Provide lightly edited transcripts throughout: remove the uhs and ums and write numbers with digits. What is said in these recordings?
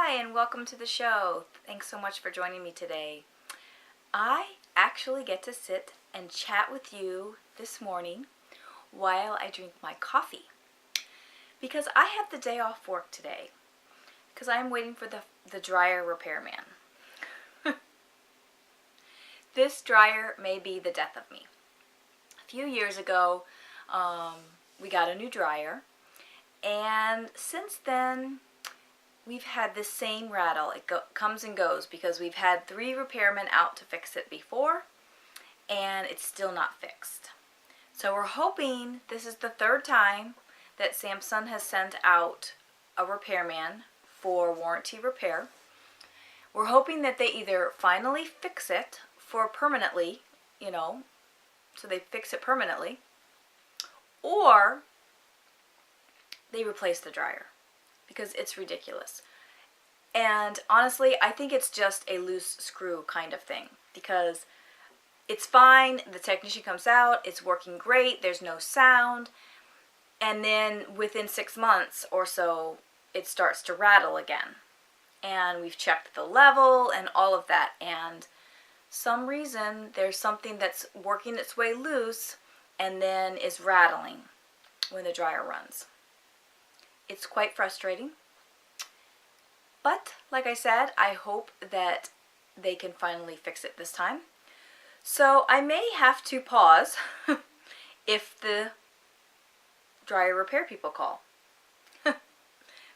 Hi, and welcome to the show. Thanks so much for joining me today. I actually get to sit and chat with you this morning while I drink my coffee because I have the day off work today because I'm waiting for the dryer repairman. This dryer may be the death of me. A few years ago, we got a new dryer, and since then, we've had this same rattle. It comes and goes because we've had 3 repairmen out to fix it before, and it's still not fixed. So we're hoping this is the 3rd time that Samsung has sent out a repairman for warranty repair. We're hoping that they either finally fix it for permanently, so they fix it permanently, or they replace the dryer, because it's ridiculous. And honestly, I think it's just a loose screw kind of thing, because it's fine, the technician comes out, it's working great, there's no sound, and then within 6 months or so, it starts to rattle again. And we've checked the level and all of that, and some reason there's something that's working its way loose and then is rattling when the dryer runs. It's quite frustrating, but like I said, I hope that they can finally fix it this time. So I may have to pause if the dryer repair people call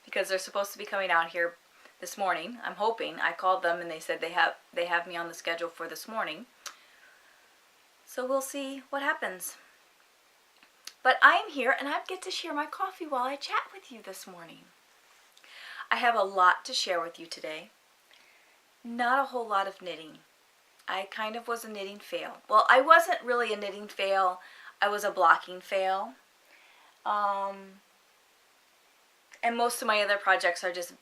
because they're supposed to be coming out here this morning. I'm hoping. I called them and they said they have me on the schedule for this morning. So we'll see what happens. But I am here and I get to share my coffee while I chat with you this morning. I have a lot to share with you today. Not a whole lot of knitting. I kind of was a knitting fail. Well, I wasn't really a knitting fail. I was a blocking fail. And most of my other projects are just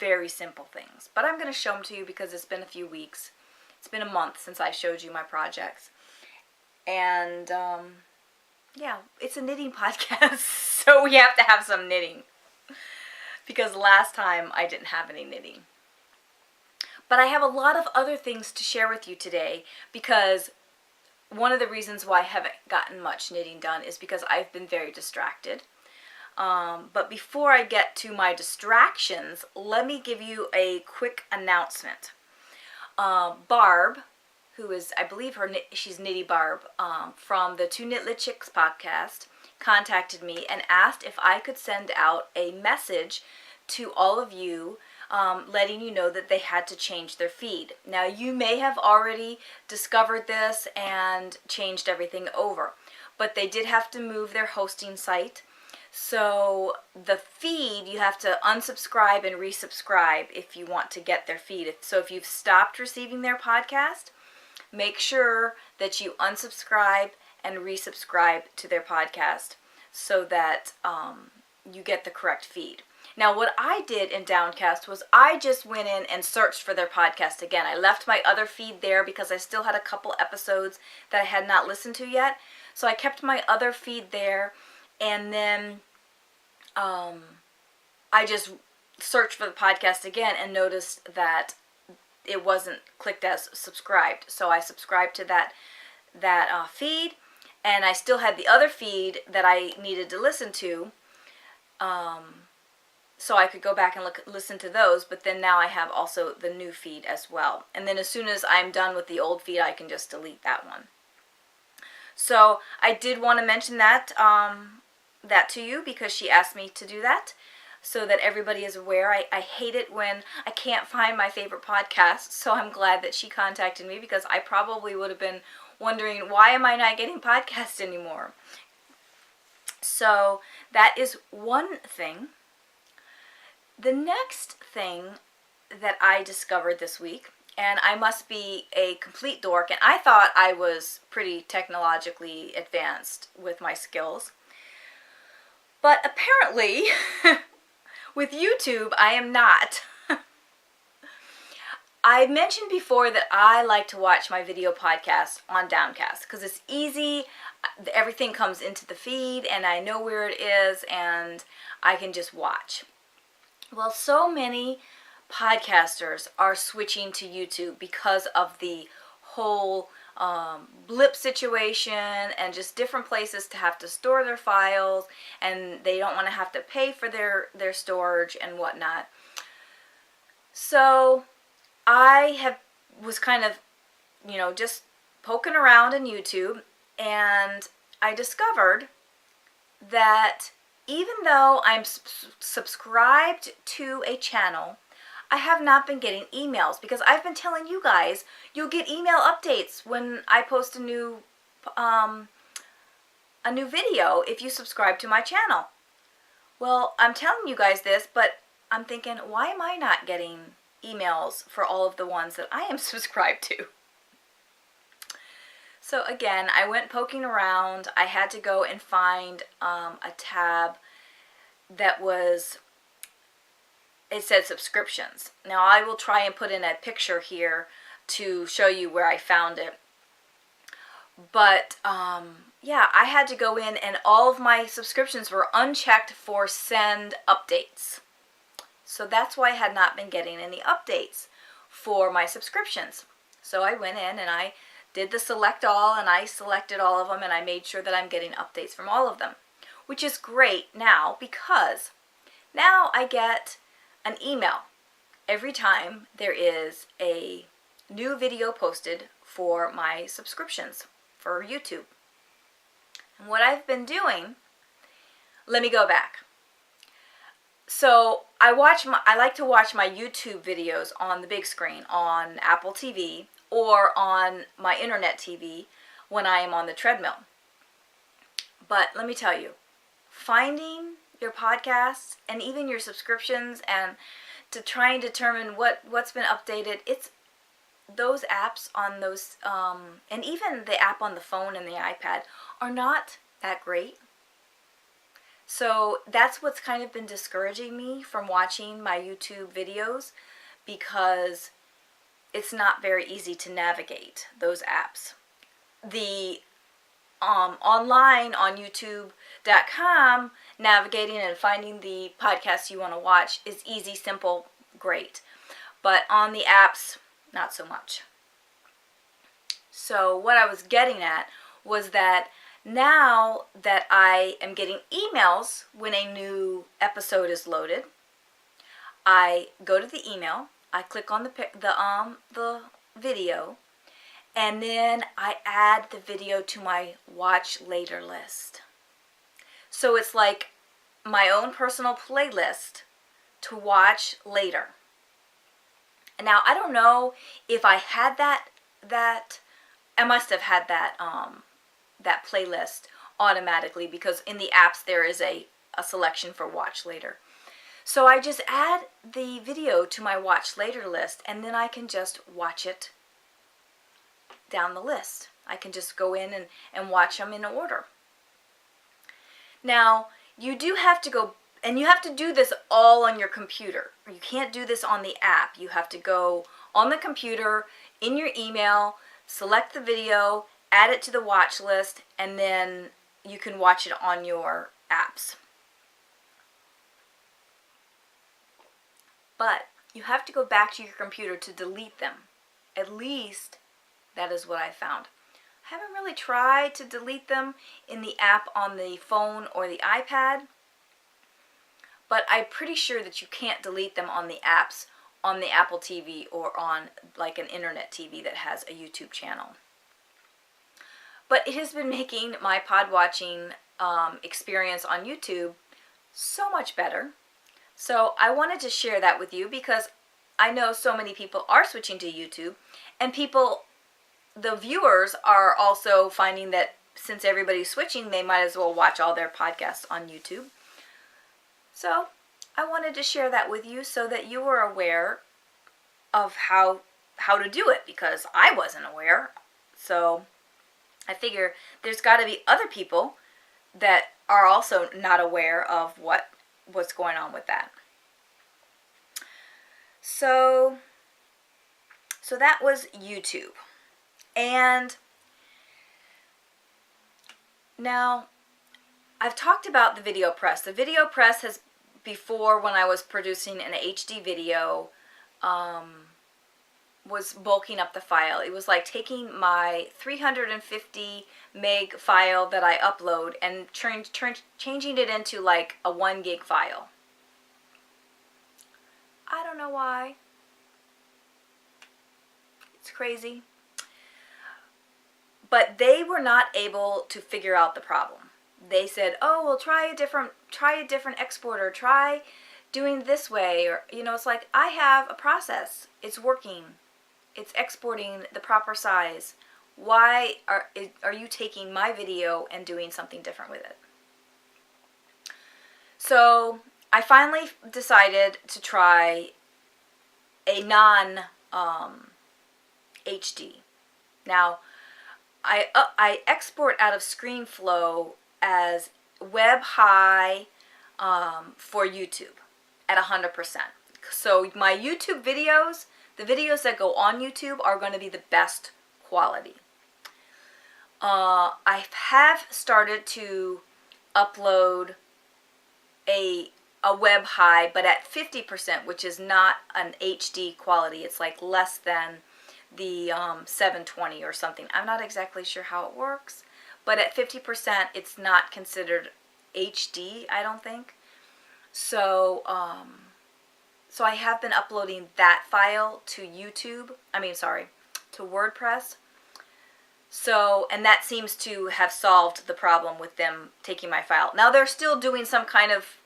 very simple things. But I'm going to show them to you because it's been a few weeks. It's been a month since I showed you my projects. And yeah, it's a knitting podcast, so we have to have some knitting. Because last time I didn't have any knitting. But I have a lot of other things to share with you today because one of the reasons why I haven't gotten much knitting done is because I've been very distracted. But before I get to my distractions, let me give you a quick announcement. Barb, who is, I believe she's Knitty Barb, from the Two Knit Lit Chicks podcast, contacted me and asked if I could send out a message to all of you, letting you know that they had to change their feed. Now, you may have already discovered this and changed everything over, but they did have to move their hosting site. So the feed, you have to unsubscribe and resubscribe if you want to get their feed. So if you've stopped receiving their podcast, make sure that you unsubscribe and resubscribe to their podcast so that you get the correct feed. Now, what I did in Downcast was I just went in and searched for their podcast again. I left my other feed there because I still had a couple episodes that I had not listened to yet. So I kept my other feed there, and then I just searched for the podcast again and noticed that it wasn't clicked as subscribed. So I subscribed to that feed, and I still had the other feed that I needed to listen to, so I could go back and listen to those, but then now I have also the new feed as well. And then as soon as I'm done with the old feed, I can just delete that one. So I did want to mention that to you because she asked me to do that, so that everybody is aware. I hate it when I can't find my favorite podcast, so I'm glad that she contacted me because I probably would have been wondering, why am I not getting podcasts anymore? So that is one thing. The next thing that I discovered this week, and I must be a complete dork, and I thought I was pretty technologically advanced with my skills, but apparently with YouTube I am not. I mentioned before that I like to watch my video podcasts on Downcast because it's easy. Everything comes into the feed and I know where it is and I can just watch. Well, so many podcasters are switching to YouTube because of the whole blip situation and just different places to have to store their files, and they don't want to have to pay for their storage and whatnot. So I was kind of, just poking around in YouTube, and I discovered that even though I'm subscribed to a channel, I have not been getting emails, because I've been telling you guys you'll get email updates when I post a new video if you subscribe to my channel. Well, I'm telling you guys this, but I'm thinking, why am I not getting emails for all of the ones that I am subscribed to? So again, I went poking around. I had to go and find a tab that it said subscriptions. Now I will try and put in a picture here to show you where I found it. But yeah, I had to go in, and all of my subscriptions were unchecked for send updates. So that's why I had not been getting any updates for my subscriptions. So I went in and I did the select all, and I selected all of them, and I made sure that I'm getting updates from all of them, which is great now, because now I get an email every time there is a new video posted for my subscriptions for YouTube. And what I've been doing, let me go back. So I like to watch my YouTube videos on the big screen on Apple TV or on my internet TV when I am on the treadmill. But let me tell you, finding your podcasts and even your subscriptions and to try and determine what's been updated, it's those apps on those and even the app on the phone and the iPad are not that great. So that's what's kind of been discouraging me from watching my YouTube videos, because it's not very easy to navigate those apps. The online on youtube.com, navigating and finding the podcasts you want to watch is easy, simple, great. But on the apps, not so much. So what I was getting at was that now that I am getting emails when a new episode is loaded, I go to the email, I click on the video, and then I add the video to my watch later list. So it's like my own personal playlist to watch later. And now I don't know if I had that I must have had that playlist automatically, because in the apps there is a selection for watch later. So I just add the video to my watch later list, and then I can just watch it down the list. I can just go in and watch them in order. Now, you do have to go, and you have to do this all on your computer. You can't do this on the app. You have to go on the computer, in your email, select the video, add it to the watch list, and then you can watch it on your apps. But you have to go back to your computer to delete them. At least that is what I found. I haven't really tried to delete them in the app on the phone or the iPad, but I'm pretty sure that you can't delete them on the apps on the Apple TV or on like an internet TV that has a YouTube channel. But it has been making my pod watching experience on YouTube so much better. So I wanted to share that with you, because I know so many people are switching to YouTube, and the viewers are also finding that since everybody's switching, they might as well watch all their podcasts on YouTube. So I wanted to share that with you so that you were aware of how to do it, because I wasn't aware. So I figure there's got to be other people that are also not aware of what's going on with that. So that was YouTube. And now I've talked about the video press. The video press has, before, when I was producing an HD video, was bulking up the file. It was like taking my 350 meg file that I upload and changing it into like a 1 gig file. I don't know why. It's crazy. But they were not able to figure out the problem. They said, "Oh, well, try a different exporter. Try doing this way." Or, you know, it's like, I have a process. It's working. It's exporting the proper size. Why are you taking my video and doing something different with it? So I finally decided to try a non HD. Now, I export out of ScreenFlow as web high for YouTube at 100%. So my YouTube videos, the videos that go on YouTube, are going to be the best quality. I have started to upload a web high, but at 50%, which is not an HD quality. It's like less than the 720 or something. I'm not exactly sure how it works, but at 50% it's not considered HD, I don't think. So so I have been uploading that file to YouTube. To WordPress. So, and that seems to have solved the problem with them taking my file. Now they're still doing some kind of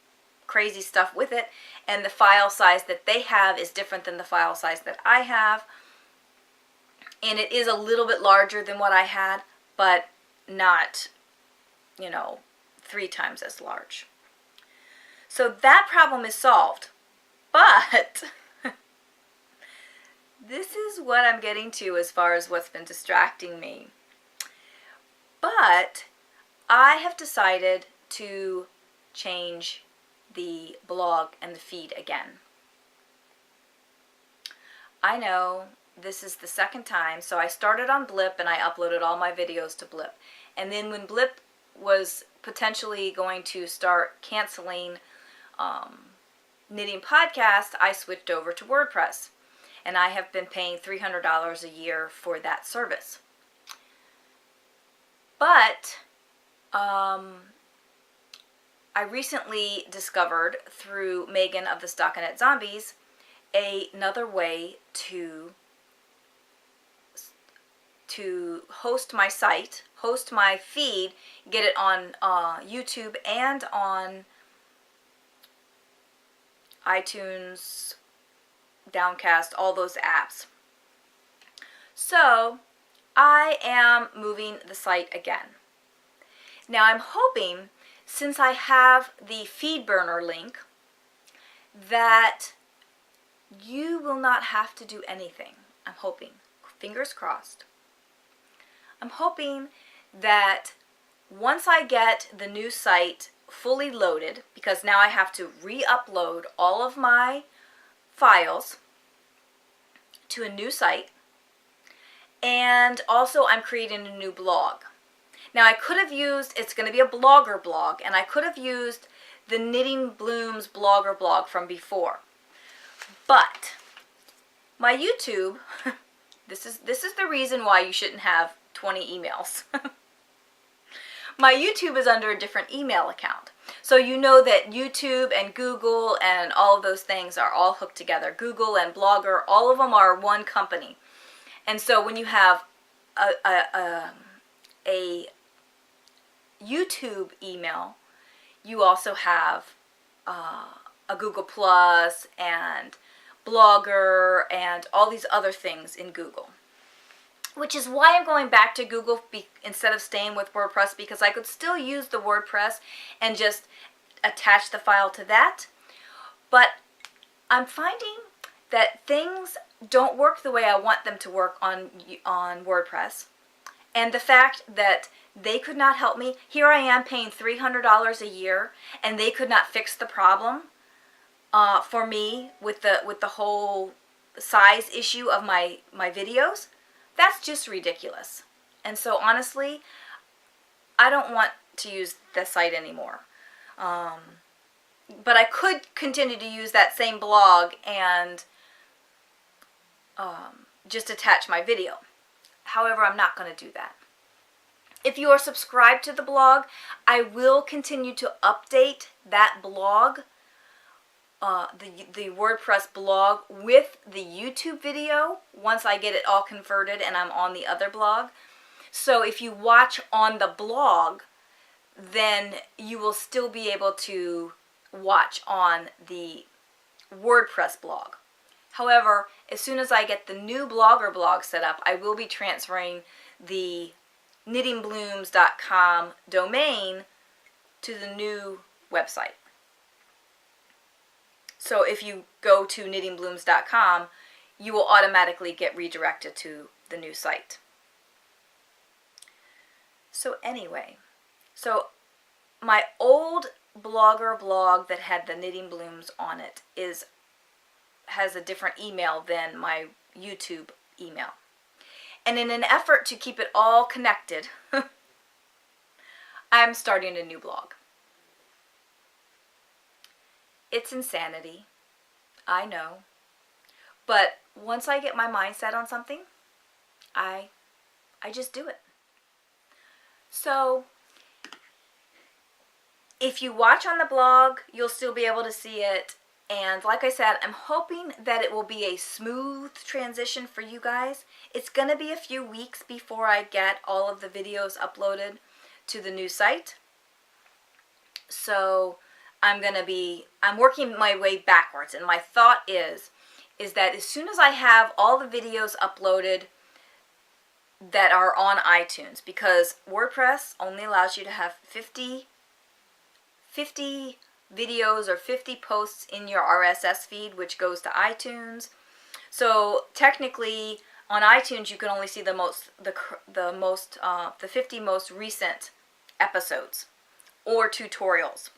crazy stuff with it, and the file size that they have is different than the file size that I have. And it is a little bit larger than what I had, but not, 3 times as large. So that problem is solved. But this is what I'm getting to as far as what's been distracting me. But I have decided to change the blog and the feed again. I know this is the second time, so I started on Blip and I uploaded all my videos to Blip. And then when Blip was potentially going to start canceling Knitting Podcast, I switched over to WordPress. And I have been paying $300 a year for that service. But I recently discovered through Megan of the Stockinette Zombies another way to host my site, host my feed, get it on YouTube and on iTunes, Downcast, all those apps. So I am moving the site again. Now I'm hoping, since I have the FeedBurner link, that you will not have to do anything. I'm hoping. Fingers crossed. I'm hoping that once I get the new site fully loaded, because now I have to re-upload all of my files to a new site, and also I'm creating a new blog. Now I could have used, it's going to be a blogger blog, and I could have used the Knitting Blooms blogger blog from before. But my YouTube, this is the reason why you shouldn't have 20 emails. My YouTube is under a different email account. So you know that YouTube and Google and all of those things are all hooked together. Google and Blogger, all of them are one company. And so when you have a YouTube email, you also have a Google Plus and Blogger and all these other things in Google. Which is why I'm going back to Google instead of staying with WordPress, because I could still use the WordPress and just attach the file to that. But I'm finding that things don't work the way I want them to work on WordPress. And the fact that they could not help me, here I am paying $300 a year, and they could not fix the problem for me with the whole size issue of my videos. That's just ridiculous. And so honestly, I don't want to use the site anymore. But I could continue to use that same blog and just attach my video. However, I'm not going to do that. If you are subscribed to the blog, I will continue to update that blog, the WordPress blog, with the YouTube video once I get it all converted and I'm on the other blog. So if you watch on the blog, then you will still be able to watch on the WordPress blog. However, as soon as I get the new Blogger blog set up, I will be transferring the knittingblooms.com domain to the new website. So if you go to knittingblooms.com, you will automatically get redirected to the new site. So anyway, my old Blogger blog that had the Knitting Blooms on it has a different email than my YouTube email. And in an effort to keep it all connected, I'm starting a new blog. It's insanity, I know. But once I get my mind set on something, I just do it. So if you watch on the blog, you'll still be able to see it. And like I said, I'm hoping that it will be a smooth transition for you guys. It's going to be a few weeks before I get all of the videos uploaded to the new site. So I'm working my way backwards. And my thought is that as soon as I have all the videos uploaded that are on iTunes, because WordPress only allows you to have 50 videos or 50 posts in your RSS feed, which goes to iTunes. So technically on iTunes you can only see the 50 most recent episodes or tutorials.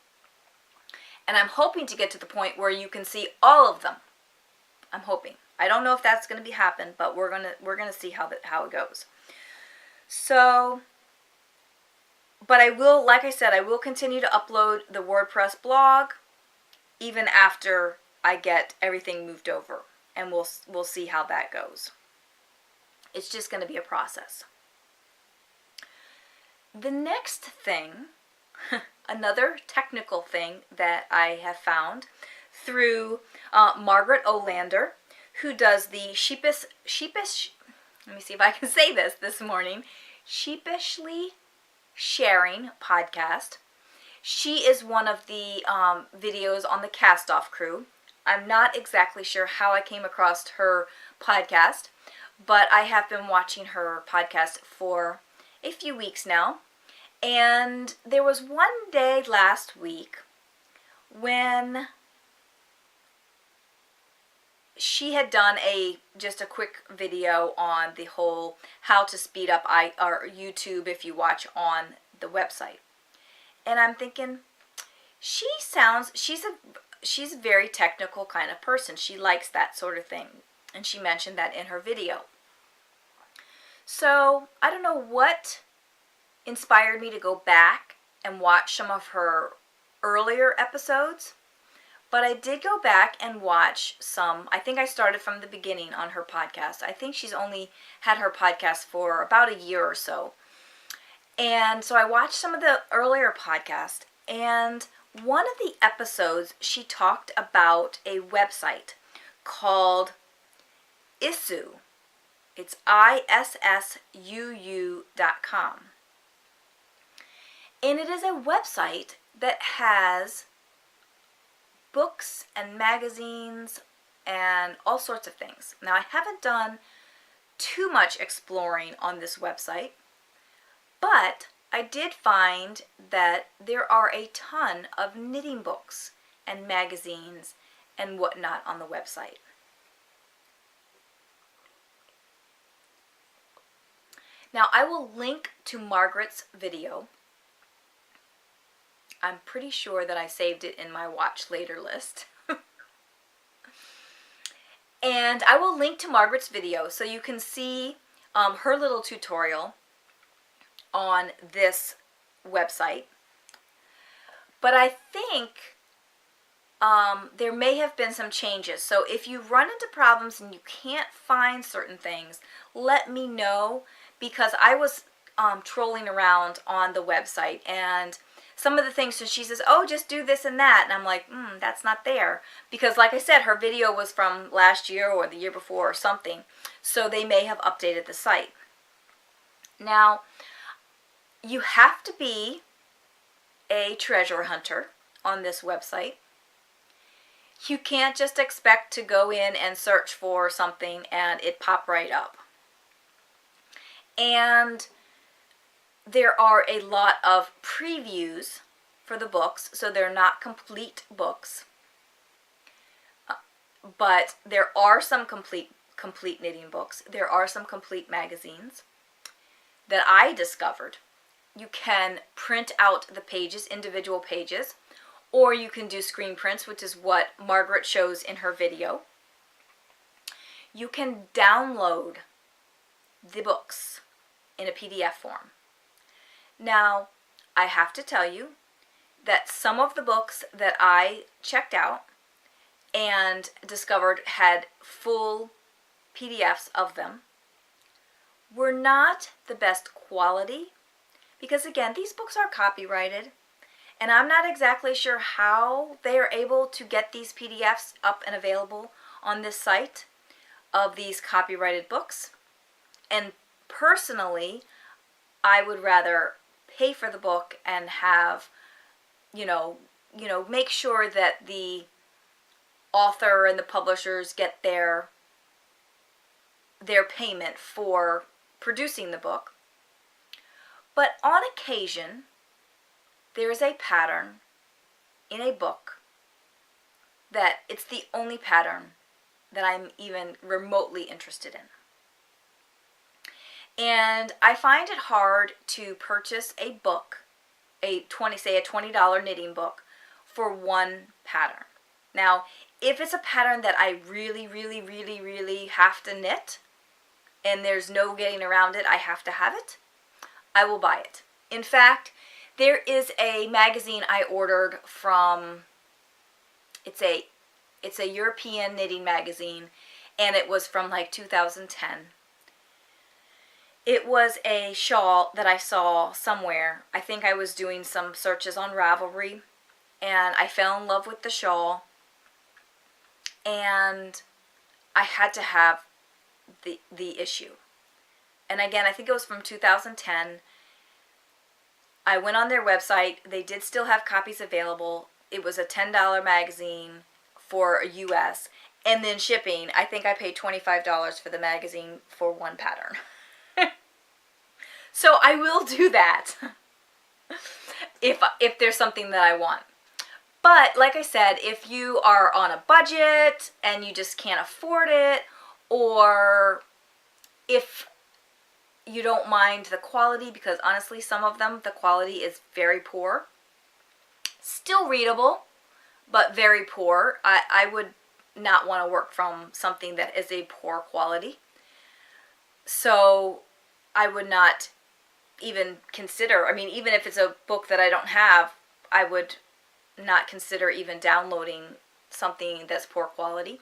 And I'm hoping to get to the point where you can see all of them. I'm hoping. I don't know if that's going to happen, but we're gonna see how it goes. So, but I will, like I said, I will continue to upload the WordPress blog even after I get everything moved over, and we'll see how that goes. It's just going to be a process. The next thing, another technical thing that I have found through Margaret Olander, who does the sheepish, let me see if I can say this morning, Sheepishly Sharing podcast. She is one of the videos on the Cast-Off crew. I'm not exactly sure how I came across her podcast, but I have been watching her podcast for a few weeks now. And there was one day last week when she had done just a quick video on the whole how to speed up YouTube if you watch on the website. And I'm thinking, she's a very technical kind of person. She likes that sort of thing. And she mentioned that in her video. So I don't know what inspired me to go back and watch some of her earlier episodes. But I did go back and watch some. I think I started from the beginning on her podcast. I think she's only had her podcast for about a year or so. And so I watched some of the earlier podcasts, and one of the episodes she talked about a website called Issuu. It's ISSUU.com. And it is a website that has books and magazines and all sorts of things. Now, I haven't done too much exploring on this website, but I did find that there are a ton of knitting books and magazines and whatnot on the website. Now, I will link to Margaret's video. I'm pretty sure that I saved it in my watch later list. And I will link to Margaret's video so you can see her little tutorial on this website. But I think there may have been some changes. So if you run into problems and you can't find certain things, let me know, because I was trolling around on the website, and some of the things, so she says, oh, just do this and that, and I'm like, that's not there, because like I said, her video was from last year or the year before or something, so they may have updated the site. Now, you have to be a treasure hunter on this website. You can't just expect to go in and search for something and it pop right up. And there are a lot of previews for the books, so they're not complete books. But there are some complete knitting books. There are some complete magazines that I discovered. You can print out the pages, individual pages, or you can do screen prints, which is what Margaret shows in her video. You can download the books in a PDF form. Now, I have to tell you that some of the books that I checked out and discovered had full PDFs of them were not the best quality, because again, these books are copyrighted, and I'm not exactly sure how they are able to get these PDFs up and available on this site of these copyrighted books. And personally, I would rather pay for the book and have, make sure that the author and the publishers get their payment for producing the book. But on occasion, there is a pattern in a book that it's the only pattern that I'm even remotely interested in. And I find it hard to purchase a book, a $20 knitting book, for one pattern. Now, if it's a pattern that I really, really, really, really have to knit, and there's no getting around it, I have to have it, I will buy it. In fact, there is a magazine I ordered from, it's a European knitting magazine, and it was from like 2010. It was a shawl that I saw somewhere. I think I was doing some searches on Ravelry, and I fell in love with the shawl, and I had to have the issue. And again, I think it was from 2010. I went on their website. They did still have copies available. It was a $10 magazine for US, and then shipping. I think I paid $25 for the magazine for one pattern. So I will do that if there's something that I want. But like I said, if you are on a budget and you just can't afford it, or if you don't mind the quality, because honestly, some of them, the quality is very poor. Still readable, but very poor. I would not want to work from something that is a poor quality. So I would not even consider, even if it's a book that I don't have, I would not consider even downloading something that's poor quality.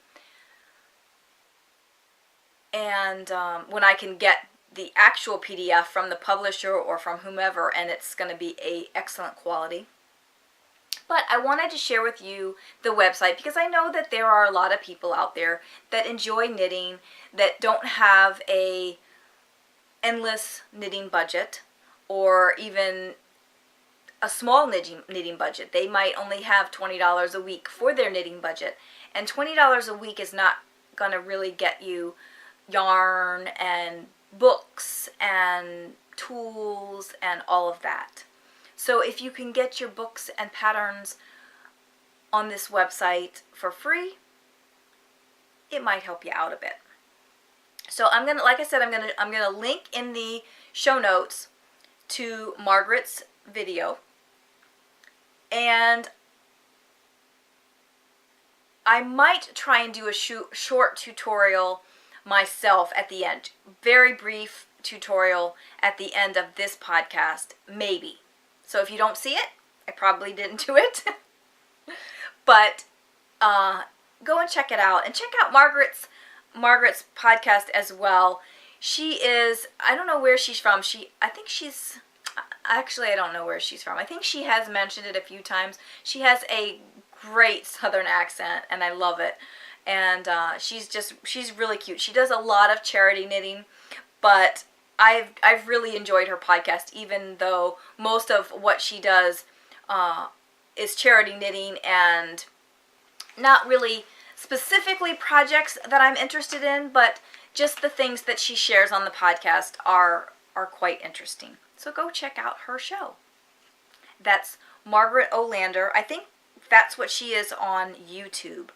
And when I can get the actual PDF from the publisher or from whomever, and it's going to be a excellent quality. But I wanted to share with you the website, because I know that there are a lot of people out there that enjoy knitting, that don't have a endless knitting budget, or even a small knitting budget. They might only have $20 a week for their knitting budget, and $20 a week is not going to really get you yarn and books and tools and all of that. So if you can get your books and patterns on this website for free, it might help you out a bit. So I'm gonna link in the show notes to Margaret's video, and I might try and do a short tutorial myself at the end. Very brief tutorial at the end of this podcast, maybe. So if you don't see it, I probably didn't do it. But go and check it out. And check out Margaret's podcast as well. She is, I don't know where she's from. I don't know where she's from. I think she has mentioned it a few times. She has a great Southern accent, and I love it. And she's really cute. She does a lot of charity knitting, but I've really enjoyed her podcast, even though most of what she does is charity knitting and not really specifically projects that I'm interested in, but just the things that she shares on the podcast are quite interesting. So go check out her show. That's Margaret Olander. I think that's what she is on YouTube.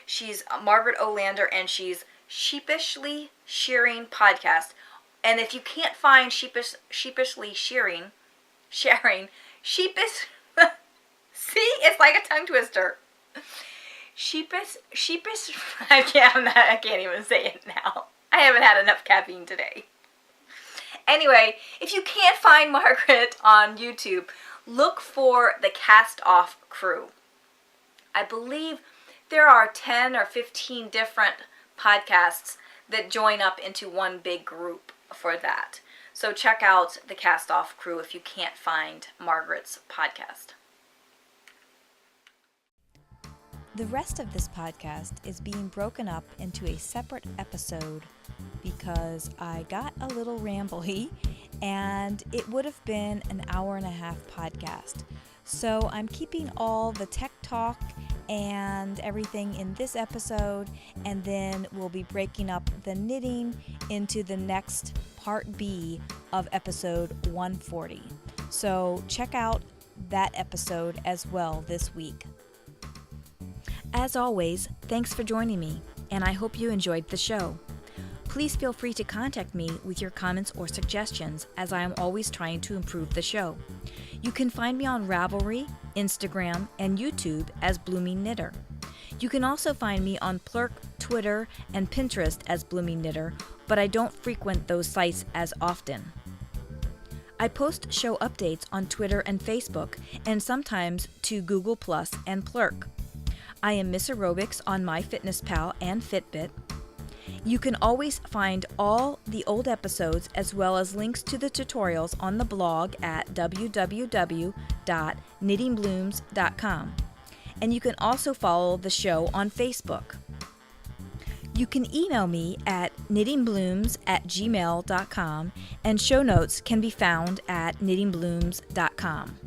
She's Margaret Olander, and she's Sheepishly Shearing Podcast. And if you can't find sheepishly sharing, sheepish, see, it's like a tongue twister. Sheepish, I can't even say it now. I haven't had enough caffeine today. Anyway, if you can't find Margaret on YouTube, look for the Cast Off Crew. I believe there are 10 or 15 different podcasts that join up into one big group for that. So check out the Cast Off Crew if you can't find Margaret's podcast. The rest of this podcast is being broken up into a separate episode because I got a little rambly and it would have been an hour-and-a-half podcast. So I'm keeping all the tech talk and everything in this episode, and then we'll be breaking up the knitting into the next part B of episode 140. So check out that episode as well this week. As always, thanks for joining me, and I hope you enjoyed the show. Please feel free to contact me with your comments or suggestions, as I am always trying to improve the show. You can find me on Ravelry, Instagram, and YouTube as Blooming Knitter. You can also find me on Plurk, Twitter, and Pinterest as Blooming Knitter, but I don't frequent those sites as often. I post show updates on Twitter and Facebook, and sometimes to Google Plus and Plurk. I am Miss Aerobics on MyFitnessPal and Fitbit. You can always find all the old episodes as well as links to the tutorials on the blog at www.knittingblooms.com. And you can also follow the show on Facebook. You can email me at knittingblooms@gmail.com, and show notes can be found at knittingblooms.com.